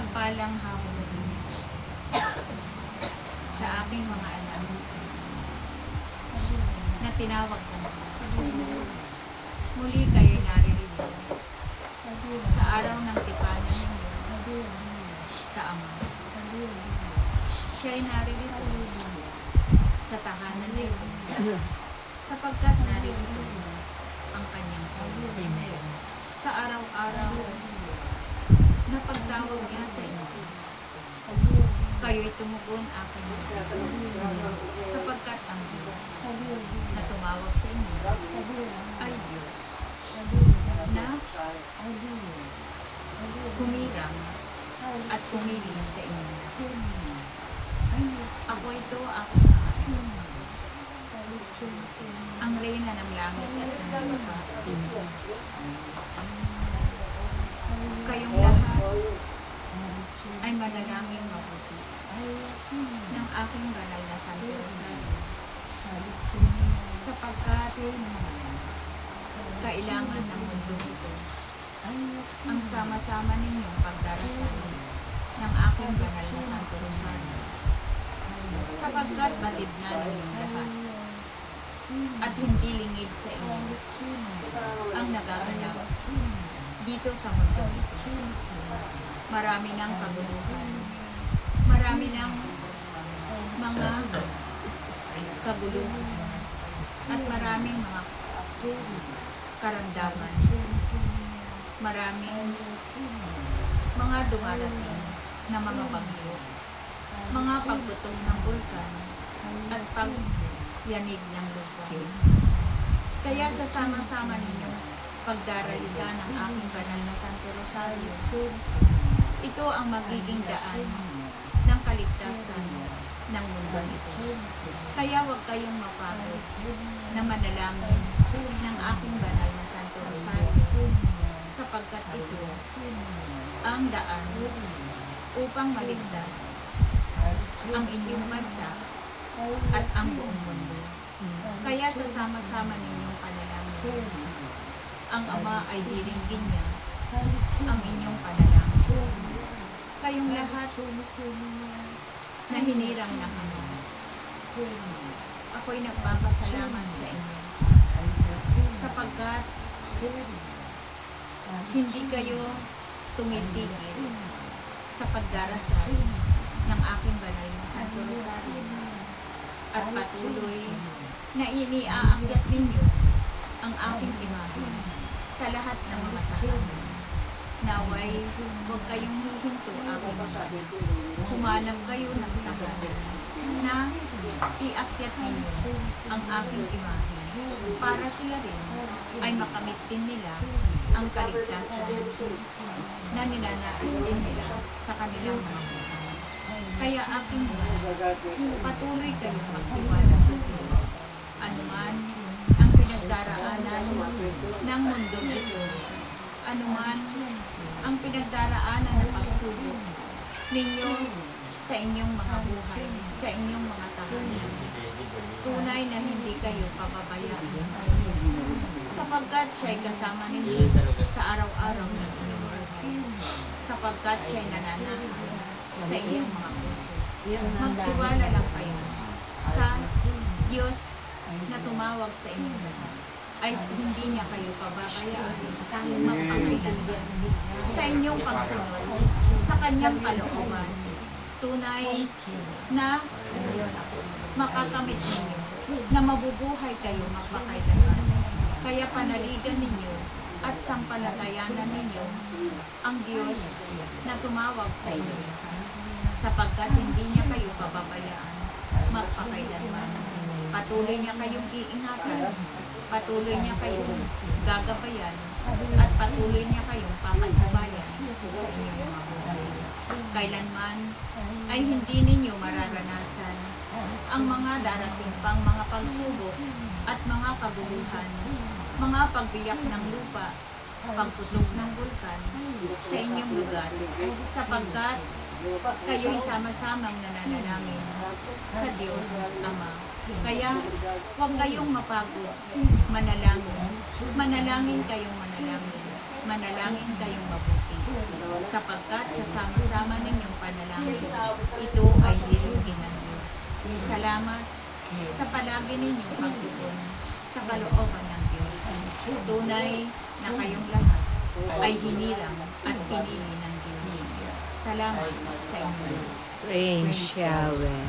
mapagpalang hapon sa aking mga anak na tinawag ko. Muli kayo naririto sa araw ng tipanan ninyo sa Ama. Siya'y naririto sa tahanan na ito sapagkat naririto ang kanyang pagkakas. Sa araw-araw na pagtawag niya sa inyo, kayo'y tumugon akin sapagkat ang Diyos na tumawag sa inyo ay Diyos na humirang at pumili sa inyo. Ako ito, ako ang reyna ng langit at ng lupa. Kayong lahat ay manalangin mabuti ng aking banal na Santo Rosario sapagkat kailangan ng mundo ito ang sama-sama ninyong pagdarasal ng aking banal na Santo Rosario sapagkat batid na ninyong lahat at hindi lingid sa inyo ang nagaganap dito sa mundo ito. Marami ng kaguluhan, marami ng mga kaguluhan, at maraming mga karamdaman, maraming mga dumarating na mga bagyo, mga pagbutong ng bulkan, at pagyanig ng lupa. Kaya sasama-sama ninyong pagdaraliga ng aking banal na Santo Rosario, ito ang magiging daan ng kaligtasan ng mundo ito. Kaya huwag kayong mapagod na manalangin ng aking banal na Santo Rosario sapagkat ito ang daan upang maligtas ang inyong bansa at ang buong mundo. Kaya sasama-sama ninyong panalangin. Ang Ama ay diringgin niya ang inyong panalangin. Kayong lahat na hinirang ng Ama, ako'y nagpapasalamat sa inyo sapagkat hindi kayo tumitigil sa pagdarasal ng aking banal na Santo Rosario at patuloy na iniaakyat ninyo ang aking imahe sa lahat ng mga tahanan. Naway, huwag kayong hihinto aking humanap kayo ng tahanan na iakyat ninyo ang aking imahe para sila rin ay makamit din nila ang kaligtasan na ninanais din nila sa kanilang mga buhay. Kaya aking patuloy kayong magtiwala sa Diyos. Anuman ang pinagdaraanan ng mundo ito, anuman ang pinagdaraanan ng pagsubok ninyo sa inyong mga buhay, sa inyong mga tahanan, tunay na hindi kayo pababayaan ng Diyos, sapagkat siya'y kasama ninyo sa araw-araw ng inyong buhay, sapagkat siya'y nananahan sa inyong mga puso. Magtiwala lang kayo sa Diyos na tumawag sa inyo ay hindi niya kayo pababayaan magpasilangan sa inyong pagsunod sa kanyang kalooban. Tunay na makakamit ninyo na mabubuhay kayo magpakailanman. Kaya panaligan ninyo at sampalatayanan ninyo ang Diyos na tumawag sa inyo sapagkat hindi niya kayo pababayaan magpakailanman. Patuloy niya kayong iingatan, patuloy niya kayong gagabayan, at patuloy niya kayong papatnubayan sa inyong mga buhay. Kailanman ay hindi ninyo mararanasan ang mga darating pang mga pagsubok at mga kaguluhan, mga pagbiyak ng lupa, pagputok ng bulkan sa inyong lugar, sapagkat kayo'y sama-samang nananalangin sa Diyos Ama. Kaya huwag kayong mapagod manalangin. Manalangin kayong manalangin. manalangin kayong mabuti. Sapagkat sa sama-sama ninyong panalangin, ito ay dirugin ng Diyos. Salamat sa palagi ninyong pagtugon sa kalooban ng Diyos. Tunay na kayong lahat ay hinirang at pinili ng Diyos. Salamat sa inyo. Rain shower.